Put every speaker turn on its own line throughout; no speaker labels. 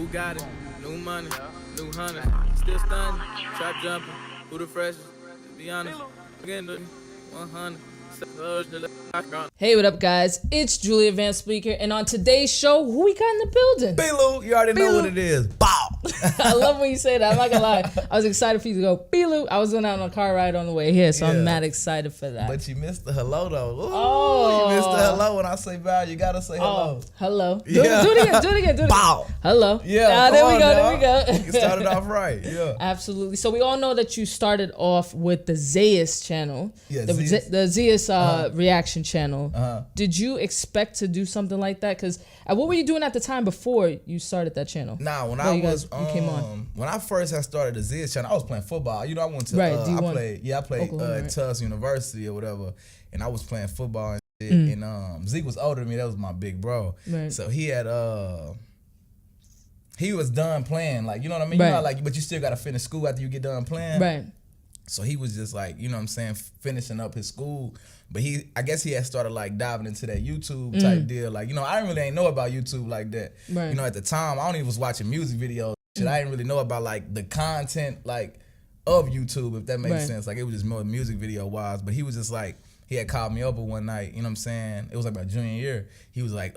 Who got it? New money, new honey. Still stunning, trap jumping. Who the freshest? To be honest, again, 100.
Hey, what up, guys? It's Julia Vamps speaker, and on today's show, who we got in the building?
Bilu, you already know what it is. Bow.
I love when you say that. I'm not gonna lie. I was excited for you to go, Bilu. I was going out on a car ride on the way here, so I'm mad excited for that.
But you missed the hello, though. Ooh,
Oh.
you missed the hello. When I say bow, you gotta say hello.
Hello. Do
Yeah.
it again.
Bow.
Hello.
Yeah,
there we
on,
go.
dog.
There we go.
You started off right. Yeah.
Absolutely. So we all know that you started off with the Zayas Channel,
Yeah,
the Zias reaction channel. Did you expect to do something like that? Because what were you doing at the time before you started that channel?
Nah, when
you came on.
when I first had started the Zias channel, I was playing football. You know, I went to I played
Oklahoma,
Tufts University or whatever, and I was playing football and shit. And Zeke was older than me. That was my big bro.
Right.
So he had he was done playing, like, you know what I mean?
Right.
You know, like, but you still gotta finish school after you get done playing.
Right.
So he was just like, you know what I'm saying, finishing up his school. But I guess he had started like diving into that YouTube type deal. Like, you know, I really ain't know about YouTube like that.
Right.
You know, at the time, I only was watching music videos. Shit, I didn't really know about like the content like of YouTube, if that makes sense. Like, it was just more music video wise. But he was just like, he had called me over one night, you know what I'm saying? It was like my junior year. He was like,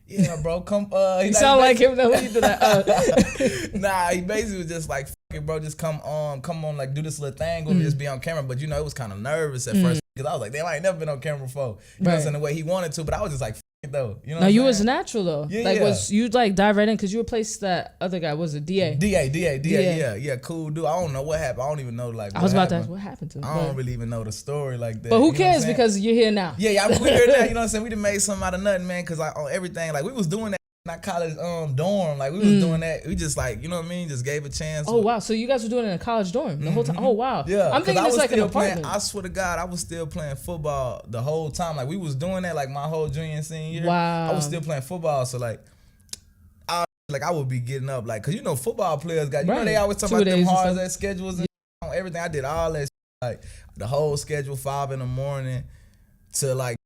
yeah, bro, come.
You sound like him though. When you do that.
Nah, he basically was just like, fuck it, bro, just come on, like do this little thing with me, just be on camera. But you know, it was kind of nervous at first because I was like, damn, I ain't never been on camera before. You know what I'm saying? The way he wanted to, but I was just like, fuck it though. You know?
No, you was natural though.
Yeah,
like,
yeah.
was you like dive right in because you replaced that other guy? Was it DA?
DA, yeah, cool dude. I don't know what happened. I don't even know like.
I was about to ask what happened to him.
I don't really even know the story like that.
But who
you know
cares
what I'm
because you're here now.
Yeah, we here now. You know what I'm saying? We done made something out of nothing, man. Because like on everything, like we was doing that. Not college dorm, like we was doing that. We just like, you know what I mean, just gave a chance.
Oh wow, so you guys were doing it in a college dorm the whole time. Oh wow.
Yeah,
I'm thinking it's like an apartment.
I swear to God, I was still playing football the whole time. Like we was doing that like my whole junior and senior year.
Wow.
I was still playing football, so like I would be getting up like, cause you know football players got, you know they always talk about them hard ass schedules and everything. I did all that shit, like the whole schedule, 5 in the morning to like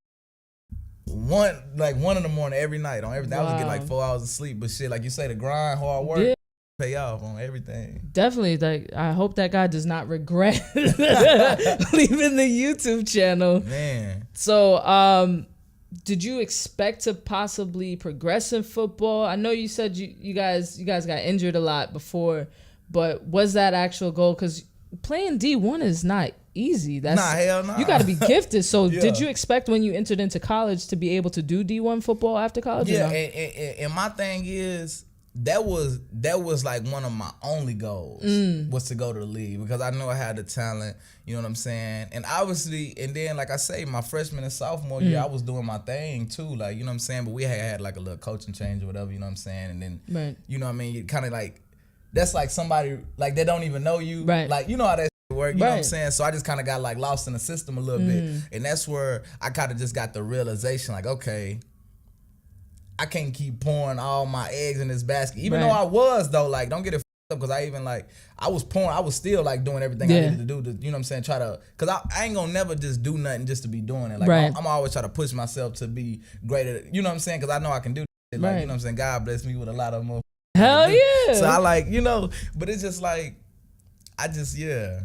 1 in the morning every night on everything.
Wow.
I was getting like 4 hours of sleep, but shit, like you say, the grind, hard work, pay off on everything.
Definitely. Like, I hope that guy does not regret leaving the YouTube channel.
Man.
So, did you expect to possibly progress in football? I know you said you guys got injured a lot before, but was that actual goal? Because playing D1 is not easy. That's
hell nah.
You got to be gifted. So did you expect when you entered into college to be able to do D1 football after college?
Yeah, and my thing is that was like one of my only goals was to go to the league because I know I had the talent. You know what I'm saying? And obviously, and then like I say, my freshman and sophomore year, I was doing my thing too. Like, you know what I'm saying? But we had like a little coaching change or whatever. You know what I'm saying? And then you know what I mean? You kind of like, that's like somebody like they don't even know you.
Right.
Like, you know how that work, you know what I'm saying? So I just kind of got like lost in the system a little bit. And that's where I kind of just got the realization like, okay, I can't keep pouring all my eggs in this basket. Even though I was though, like, don't get it up because I even like, I was still like doing everything I needed to do to, you know what I'm saying, try to, because I ain't gonna never just do nothing just to be doing it. Like, I'm always trying to push myself to be greater, you know what I'm saying? Because I know I can do it. Like, you know what I'm saying? God bless me with a lot of more.
Hell yeah.
So I like, you know, but it's just like, I just, yeah.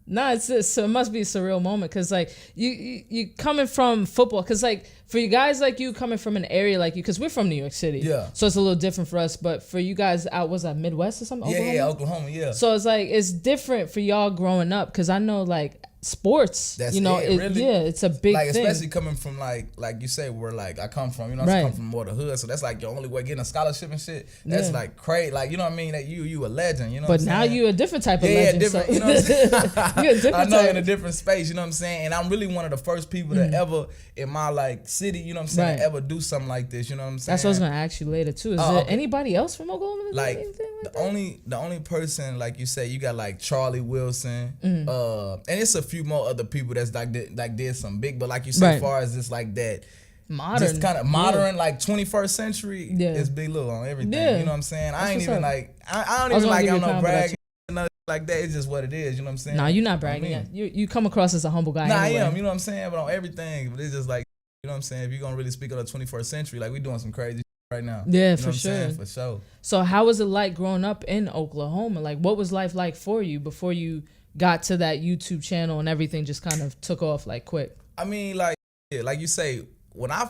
No, it's just, so it must be a surreal moment because like you coming from football, because like for you guys like you coming from an area like you, because we're from New York City, so it's a little different for us. But for you guys out, was that Midwest or something?
Oklahoma.
So it's like it's different for y'all growing up because I know like sports,
that's
you know,
really?
it's a big
like,
thing.
especially coming from like you say where like I come from, you know, I come from more the hood, so that's like your only way getting a scholarship and shit. That's like crazy, like, you know what I mean, that you a legend, you know.
But now you a different type of legend.
Different, you know what I'm saying?
You're a different
I know,
type.
in a different space, you know what I'm saying. And I'm really one of the first people to ever in my like city, you know what I'm saying, ever do something like this, you know what I'm saying.
That's what I was gonna ask you later too. Is there anybody else from Oklahoma?
Like the only person, like you say, you got like Charlie Wilson, and it's a few more other people that's like did some big, but like you said, as far as just like that modern, just kind of modern, like 21st century, it's Big Lil on everything. You know what I'm saying? I ain't even like, I don't even like, I'm no bragging, nothing like that. It's just what it is. You know what I'm saying?
Nah, you're not bragging. I mean, you come across as a humble guy.
Nah,
anyway.
I am. You know what I'm saying? But on everything, but it's just like, you know what I'm saying? If you're gonna really speak on the 21st century, like we doing some crazy. right now.
Yeah,
you know
for sure.
For sure.
So how was it like growing up in Oklahoma? Like, what was life like for you before you got to that YouTube channel and everything just kind of took off like quick?
I mean, like you say, when I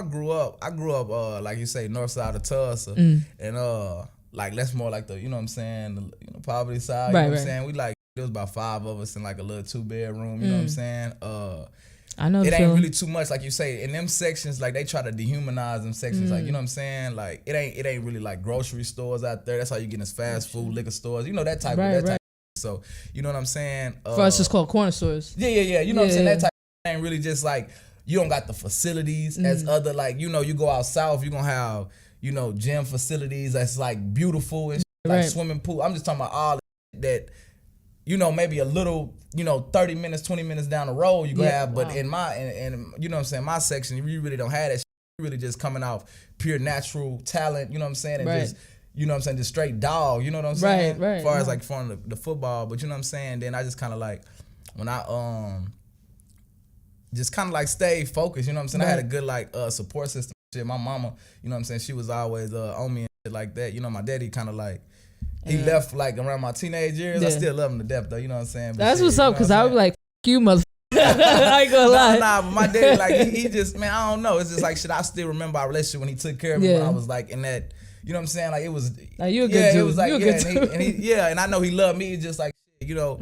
grew up, like you say, north side of Tulsa, and like that's more like the, you know what I'm saying, the poverty side. You know what I'm saying? We like, there was about 5 of us in like a little 2-bedroom. You know what I'm saying?
I know
it ain't really too much, like you say. In them sections, like they try to dehumanize them sections. Like, you know what I'm saying? Like it ain't really like grocery stores out there. That's how you get in fast food, liquor stores. You know, that type of type. So you know what I'm saying?
For us, it's called corner stores.
Yeah. You know what I'm saying? That type of ain't really just like, you don't got the facilities as other, like, you know, you go out south, you're gonna have, you know, gym facilities that's like beautiful and like swimming pool. I'm just talking about all that, you know, maybe a little, you know, 30 minutes, 20 minutes down the road you gonna have. But in my, and you know what I'm saying, my section, you really don't have that shit. You really just coming off pure natural talent, you know what I'm saying? And just, you know what I'm saying, just straight dog, you know what I'm saying? As far as like from the football, but you know what I'm saying? Then I just kind of like, when I just kind of like stay focused, you know what I'm saying? I had a good like support system. Shit, my mama, you know what I'm saying, she was always on me and shit like that. You know, my daddy kind of like, he left like around my teenage years. I still love him to death though, you know what I'm saying? But
that's what's up, because I would be like, you mother. I ain't gonna lie.
Nah, but my daddy, like, he just, man, I don't know. It's just like, shit, I still remember our relationship when he took care of me when I was like in that, you know what I'm saying? Like, it was,
like, you a good dude.
It was like,
you a good dude.
And I know he loved me. It's just like, you know,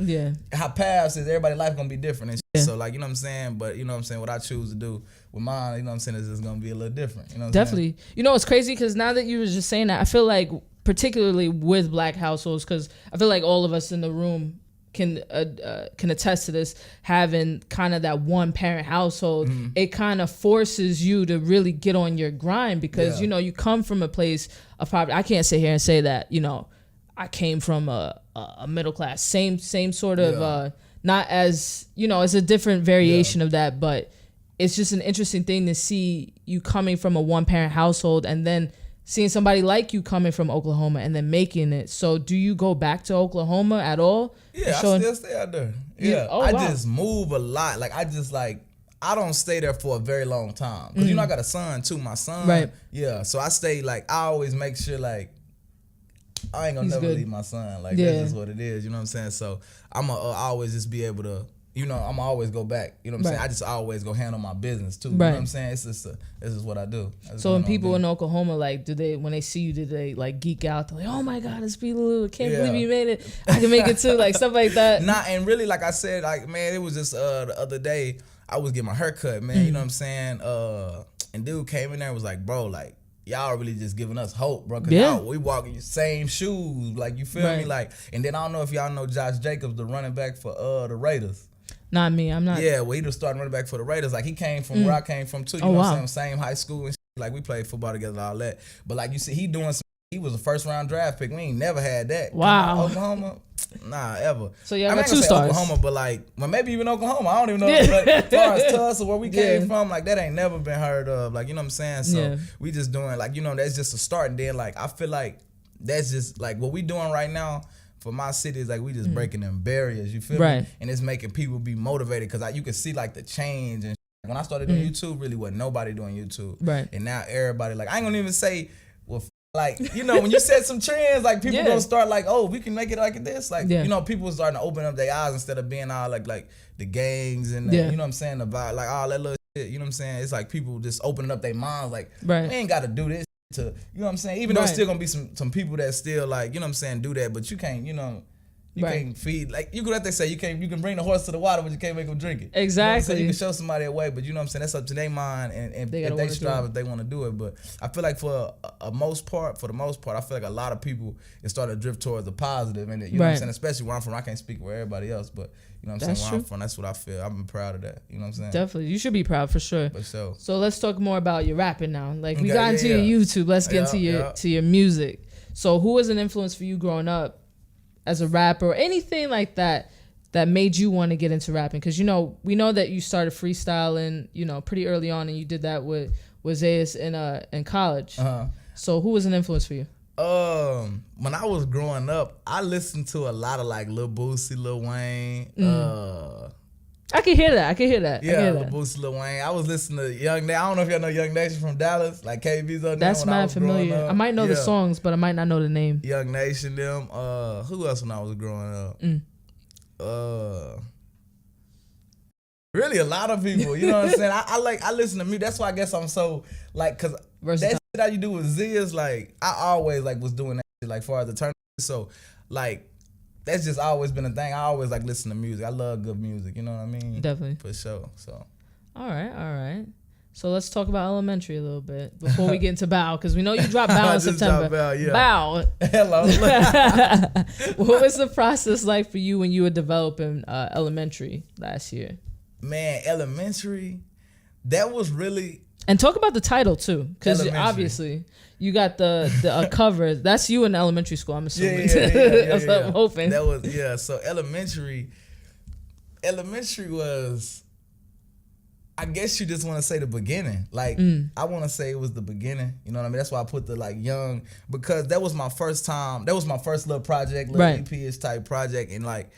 how paths is, everybody's life gonna be different and shit. So like, you know what I'm saying? But you know what I'm saying, what I choose to do with mine, you know what I'm saying, is just gonna be a little different. You know what I'm saying?
You know, it's crazy because now that you were just saying that, I feel like particularly with black households, because I feel like all of us in the room can attest to this, having kind of that one parent household, it kind of forces you to really get on your grind because you know, you come from a place of poverty. I can't sit here and say that, you know, I came from a middle class, same sort of not as, you know, it's a different variation of that, but it's just an interesting thing to see you coming from a one parent household and then seeing somebody like you coming from Oklahoma and then making it. So do you go back to Oklahoma at all?
Yeah, I still stay out there. Yeah. I just move a lot. Like, I just like, I don't stay there for a very long time. Because, you know, I got a son too. My son. Yeah. So I stay, like, I always make sure, like, I ain't gonna never leave my son. Like, that's just what it is. You know what I'm saying? So I'm going to always just be able to, you know, I'm always go back. You know what I'm saying? I just always go handle my business too. You know what I'm saying? It's just this is what I do.
So when people in Oklahoma, like, when they see you, do they like geek out? They're like, oh my God, it's P-Lou. Can't believe you made it. I can make it too. Like stuff like that.
Nah, and really, like I said, like, man, it was just the other day, I was getting my hair cut, man. You know what I'm saying? And dude came in there and was like, bro, like, y'all really just giving us hope, bro. Cause we walk in the same shoes. Like, you feel me? Like, and then I don't know if y'all know Josh Jacobs, the running back for the Raiders.
Not me, I'm not.
Yeah, well, he was starting running back for the Raiders. Like, he came from where I came from too. You know what I'm saying? Same high school and shit. Like, we played football together and all that. But like you see, he was a first round draft pick. We ain't never had that.
Wow.
Oklahoma? Nah, ever.
So y'all got 2 stars.
Oklahoma, but like, well, maybe even Oklahoma. I don't even know. But as far as Tulsa, where we came from, like, that ain't never been heard of. Like, you know what I'm saying? So we just doing, like, you know, that's just a start. And then, like, I feel like that's just, like, what we doing right now for my city is like, we just breaking them barriers, you feel me? And it's making people be motivated because you can see like the change. And when I started doing YouTube, really wasn't nobody doing YouTube. And now everybody, like, I ain't gonna even say, well, like, you know, when you set some trends, like, people gonna start like, oh, we can make it like this. Like, you know, people starting to open up their eyes instead of being all like the gangs and, you know what I'm saying, about like all that little shit, you know what I'm saying? It's like people just opening up their minds like, we ain't gotta do this. To, you know what I'm saying? Even though there's still gonna be some people that still, like, you know what I'm saying, do that, but you can't, you know, you can't feed, like, you could have to say you can bring the horse to the water, but you can't make them drink it.
Exactly.
You know, you can show somebody a way, but you know what I'm saying, that's up to their mind and if they strive, if they want to do it. But I feel like for the most part, I feel like a lot of people is starting to drift towards the positive, and you know what I'm saying, especially where I'm from. I can't speak for everybody else, but you know what I'm saying, where I'm from, that's what I feel. I'm proud of that. You know what I'm saying?
Definitely. You should be proud for sure.
For sure.
So let's talk more about your rapping now. Like, we got into your YouTube. Let's get into your music. So who was an influence for you growing up as a rapper or anything like that made you want to get into rapping? Because, you know, we know that you started freestyling, you know, pretty early on, and you did that with Zayas in college. So who was an influence for you?
When I was growing up, I listened to a lot of like Lil Boosie, Lil Wayne,
I can hear that.
Yeah, Lil Boosie, Lil Wayne. I was listening to Young Nation. I don't know if y'all know Young Nation from Dallas, like KB's on there.
That's mad familiar. I might know the songs, but I might not know the name.
Young Nation, them. Who else when I was growing up? Really a lot of people. You know what I'm saying? I listen to music. That's why I guess I'm so like, cause that shit that you do with Zias, like I always like was doing that shit, like far as the turn. So like. That's just always been a thing. I always like listen to music. I love good music. You know what I mean?
Definitely.
For sure. So.
All right. So let's talk about Elementary a little bit before we get into Bow, because we know you dropped Bow in September. Bow.
Hello.
What was the process like for you when you were developing Elementary last year?
Man, Elementary, that was really.
And talk about the title too, because obviously you got the cover. That's you in elementary school, I'm assuming. That's what I'm hoping.
That was So elementary was. I guess you just want to say the beginning. Like I want to say it was the beginning. You know what I mean? That's why I put the like young, because that was my first time. That was my first little project, little EP-ish type project, and like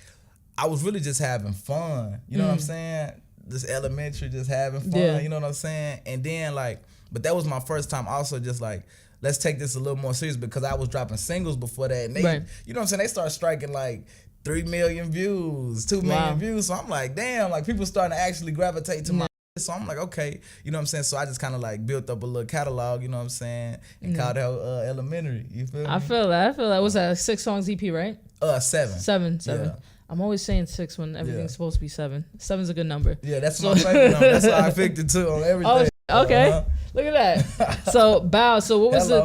I was really just having fun. You know what I'm saying? This elementary, just having fun, you know what I'm saying? And then like, but that was my first time also just like, let's take this a little more serious, because I was dropping singles before that. And they, you know what I'm saying? They started striking like 3 million views, 2 million views. So I'm like, damn, like people starting to actually gravitate to my so I'm like, okay, you know what I'm saying? So I just kind of like built up a little catalog, you know what I'm saying? And called it Elementary, you feel me?
I feel that. Was that a 6 songs EP, right?
7.
7. Yeah. I'm always saying 6 when everything's supposed to be 7. 7's a good number.
Yeah, that's my favorite number. That's why I picked it too on everything.
Oh, okay. Look at that. So, Bow, so what was I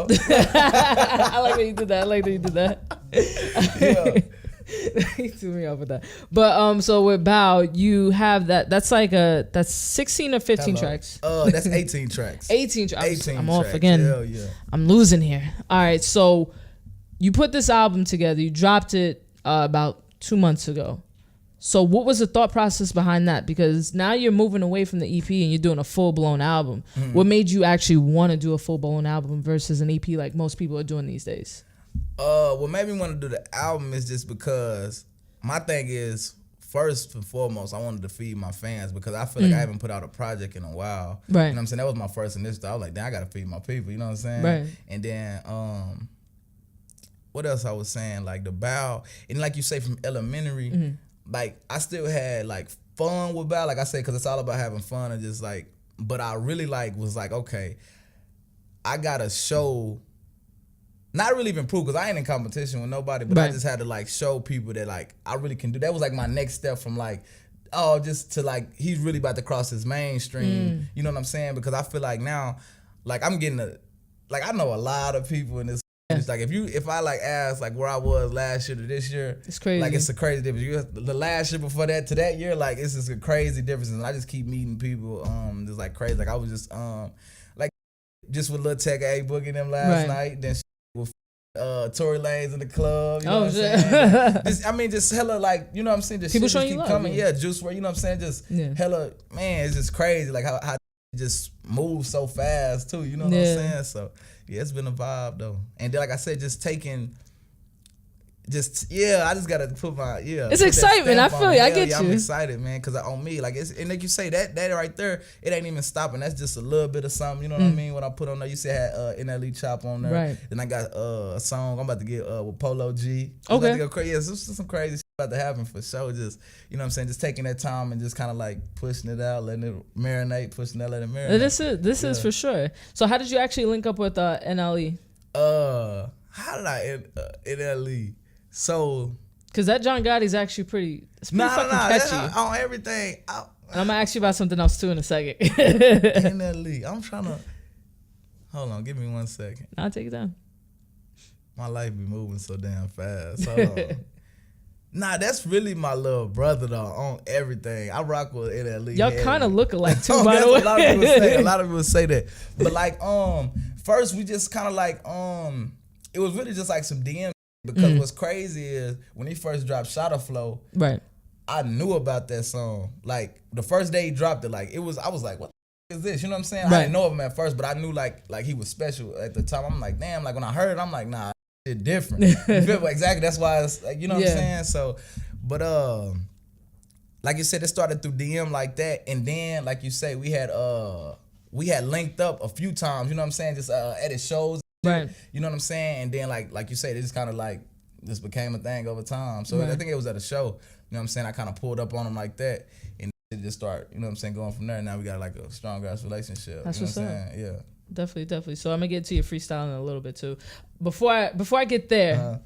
like that you did that. He threw me off with that. But so with Bow, you have that's 16 or 15 tracks.
That's 18 tracks.
18 tracks.
18
I'm
tracks.
off again.
Hell yeah.
I'm losing here. All right, so you put this album together. You dropped it about 2 months ago. So what was the thought process behind that? Because now you're moving away from the EP and you're doing a full-blown album. What made you actually want to do a full-blown album versus an EP like most people are doing these days?
What made me want to do the album is just because my thing is, first and foremost, I wanted to feed my fans, because I feel like I haven't put out a project in a while.
Right.
You know what I'm saying? That was my first initiative. I was like, damn, I got to feed my people. You know what I'm saying?
Right.
And then, what else I was saying? Like the Bow, and like you say from Elementary, like I still had like fun with Bow, like I said, because it's all about having fun and just like, but I really like was like, okay, I gotta show, not really even prove, because I ain't in competition with nobody, but I just had to like show people that like I really can do. That was like my next step from like, oh, just to like, he's really about to cross his mainstream. You know what I'm saying? Because I feel like now, like I'm getting like I know a lot of people in this. It's like if I like ask like where I was last year to this year,
it's crazy.
Like it's a crazy difference. The last year before that to that year, like it's just a crazy difference. And I just keep meeting people, just like crazy. Like I was just like just with Lil Tech A Boogie them last night. Then with Tory Lanez in the club. You know what I'm saying? Just hella like, you know what I'm saying? Just
people
shit
showing
just
you
keep
love.
coming. Yeah, Juice WRLD, you know what I'm saying? Just hella, man, it's just crazy. Like how it just moves so fast too. You know what I'm saying? So. Yeah, it's been a vibe though, and then like I said, just taking, I just gotta put my
It's excitement. I feel you. I get you.
I'm excited, man, because on me, like it's, and like you say that right there, it ain't even stopping. That's just a little bit of something. You know what I mean? When I put on there, you see I had NLE Chop on there,
right?
Then I got a song I'm about to get with Polo G.
Okay.
About to go crazy. Yeah, some crazy shit about to happen for sure. Just, you know what I'm saying? Just taking that time and just kind of like pushing it out, letting it marinate, pushing it, letting it marinate.
This is for sure. So how did you actually link up with NLE?
How did I NLE? So,
because that John Gotti's actually pretty fucking catchy.
On everything.
And I'm gonna ask you about something else too in a second.
NLE. I'm trying to. Hold on, give me 1 second.
I'll take it down.
My life be moving so damn fast. Hold on. Nah, that's really my little brother though on everything. I rock with NLE.
Y'all kind of look alike too, by the way.
A lot of people say that. But like, first we just kind of like, it was really just like some DM. Because what's crazy is when he first dropped Shotta Flow,
right?
I knew about that song. Like the first day he dropped it, like I was like, what the is this? You know what I'm saying? I didn't know of him at first, but I knew like he was special at the time. I'm like, damn, like when I heard it, I'm like, nah, it's different. You feel me? Exactly. That's why it's like, you know what I'm saying? So, but like you said, it started through DM like that, and then like you say, we had linked up a few times. You know what I'm saying? Just edit shows,
right?
You know what I'm saying? And then like you said, it just kind of like just became a thing over time. So I think it was at a show. You know what I'm saying? I kind of pulled up on him like that, and it just started. You know what I'm saying? Going from there. Now we got like a strong ass relationship.
That's
you know
what's
what I'm
up.
saying? Yeah.
Definitely. So I'm gonna get to your freestyling in a little bit too. Before I get there.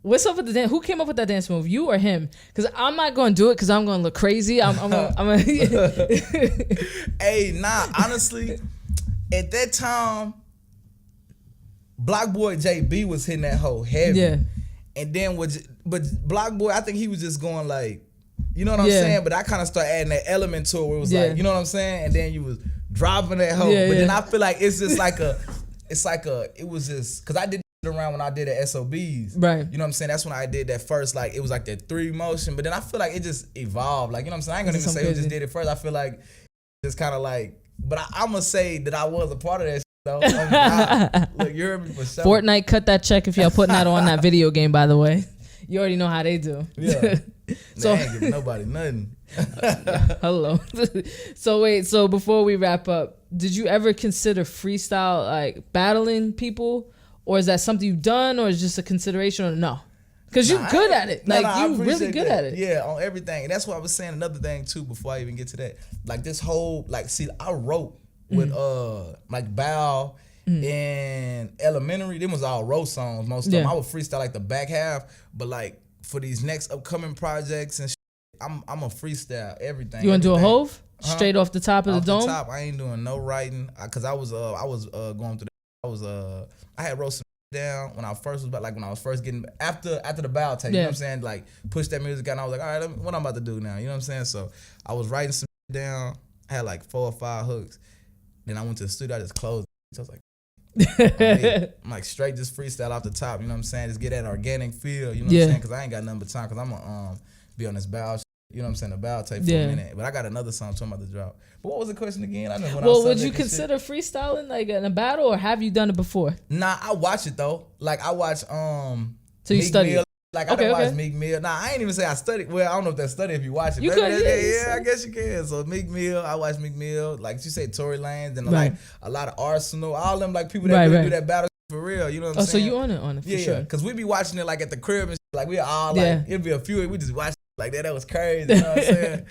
What's up with the dance? Who came up with that dance move? You or him? Because I'm not going to do it because I'm going to look crazy. I'm gonna
Hey, nah, honestly, at that time, Block Boy JB was hitting that hoe heavy. Yeah. And then, but Block Boy, I think he was just going like, you know what I'm saying? But I kind of started adding that element to it where it was like, you know what I'm saying? And then you was dropping that hoe. But then I feel like it's just like it was just, because I did around when I did the SOBs, right? You know what I'm saying? That's when I did that first, like it was like that 3 motion, but then I feel like it just evolved. Like, you know what I'm saying? I ain't gonna even say who just did it first. I feel like it's kind of like, but I'm gonna say that I was a part of that shit, though. Oh God. Look, you heard me for sure.
Fortnite, cut that check if y'all putting that on that video game, by the way. You already know how they do.
Yeah. So I ain't giving nobody nothing.
Hello. So before we wrap up, did you ever consider freestyle, like battling people? Or is that something you've done, or is it just a consideration, or no? Because you're good at it. Like, you really good at it.
Yeah, on everything. And that's what I was saying. Another thing, too, before I even get to that. Like, this whole, like, see, I wrote with, like, Bow in elementary. Them was all roast songs, most of them. I would freestyle, like, the back half. But, like, for these next upcoming projects and shit, I'm a freestyle everything.
You want to do a Hove? Straight off the top of the dome?
Off the top, I ain't doing no writing. Because I was going through that. I had wrote some down when I first was when I was first getting after the bow tape. You know what I'm saying? Like, push that music out, and I was like, all right, what I'm about to do now? You know what I'm saying? So I was writing some down. I had like 4 or 5 hooks. Then I went to the studio. I just closed. So I was like, I'm like straight just freestyle off the top. You know what I'm saying? Just get that organic feel. You know what I'm saying? Because I ain't got nothing but time. Because I'm gonna be on this bow. You know what I'm saying? The bow tape for a minute. But I got another song I'm about to drop. But what was the question again? I know.
Well, would you consider freestyling like in a battle, or have you done it before?
Nah, I watch it though. Like I watch
So you study it?
Like I didn't watch Meek Mill. Nah, I ain't even say I studied. Well, I don't know if that's study if you watch it.
You could,
I guess you can. So Meek Mill, I watch Meek Mill. Like you say, Tory Lanez, and like a lot of Arsenal. All them like people that really do that battle for real. You know what I'm saying?
So you on it for sure.
Because we be watching it like at the crib and shit. Like we all like it'll be a few. We just watch. Like that was crazy, you know what I'm saying?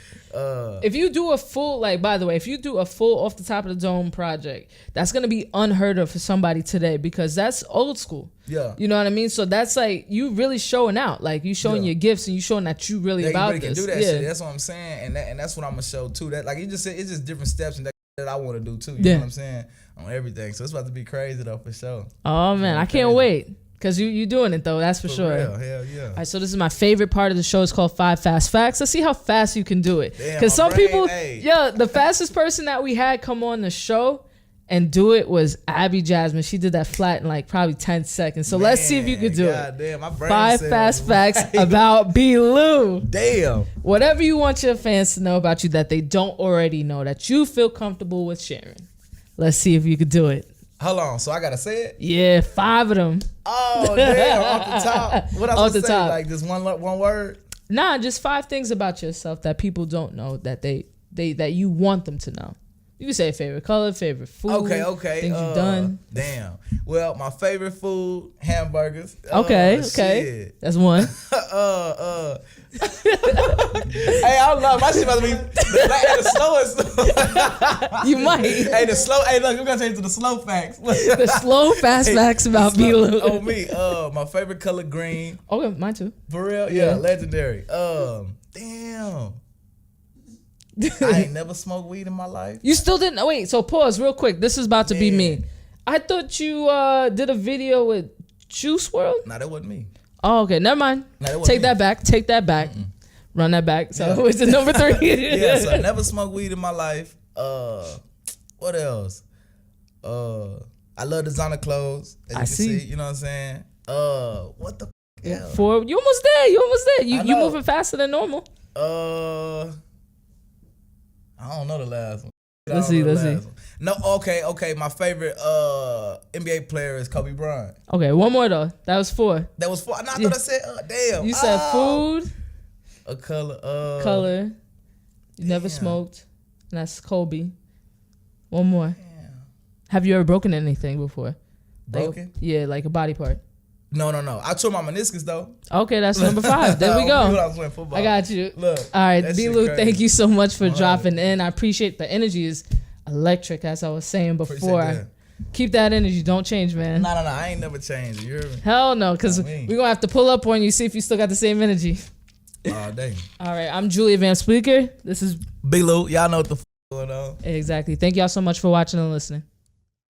If you do a full, like, by the way, if you do a full off the top of the dome project, that's going to be unheard of for somebody today, because that's old school. Yeah. You know what I mean? So that's like, you really showing out. Like, you showing your gifts, and you showing that you really about
you really
this.
Can do that shit. That's what I'm saying. And that's what I'm going to show, too. That like, it's just different steps and that I want to do, too. You know what I'm saying? On everything. So it's about to be crazy, though, for sure.
Oh, man. I can't wait. Because you doing it, though. That's for sure.
Real. Hell yeah.
All right, so this is my favorite part of the show. It's called 5 Fast Facts. Let's see how fast you can do it. Because some people, the fastest person that we had come on the show and do it was Abby Jasmine. She did that flat in like probably 10 seconds. So let's see if you could do it.
Damn, my brain
5 fast facts about B-Lou.
Damn.
Whatever you want your fans to know about you that they don't already know, that you feel comfortable with sharing. Let's see if you could do it.
Hold on, so I gotta say it?
Yeah, 5 of them.
Oh, damn, off the top. What else to say? Top. Like just one word?
Nah, just 5 things about yourself that people don't know that that you want them to know. You can say favorite color, favorite food.
Okay.
Things you've done.
Damn. Well, my favorite food, hamburgers.
Okay.
Shit.
That's one.
Hey, I don't know. My shit about to be the slowest.
You might.
Hey, look, we're gonna change to the slow facts.
The slow fast facts about B-Lou.
Oh, me. My favorite color, green.
Okay, mine too.
For real? Yeah, legendary. Damn. I ain't never smoked weed in my life.
You still didn't? Wait, so pause real quick. This is about to be me. I thought you did a video with Juice WRLD.
Nah, that wasn't me.
Oh, okay. Never mind.
Nah,
Take that back. Mm-mm. Run that back. So it's the number 3.
Yeah, so I never smoked weed in my life. What else? I love designer clothes. As you can see. You know what I'm saying? What the hell?
4. You almost there. You moving faster than normal.
I don't know the last one.
Let's see.
No, okay. My favorite NBA player is Kobe Bryant.
Okay, one more though. That was 4.
That was 4. I thought I said, damn.
You said food.
A color.
Color. You never smoked. And that's Kobe. One more. Damn. Have you ever broken anything before?
Broken?
Like a body part.
No. I tore my meniscus though.
Okay, that's number 5. There we go. I got you.
Look.
All right, B-Lou, thank you so much for dropping in. I appreciate the energy is electric, as I was saying before. Keep that energy. Don't change, man.
No. I ain't never changed. You hear me?
Hell no, because we're going to have to pull up on you, see if you still got the same energy.
All day.
All right, I'm Julia Vamps Speaker. This is
B-Lou. Y'all know what the going on.
Exactly. Thank y'all so much for watching and listening.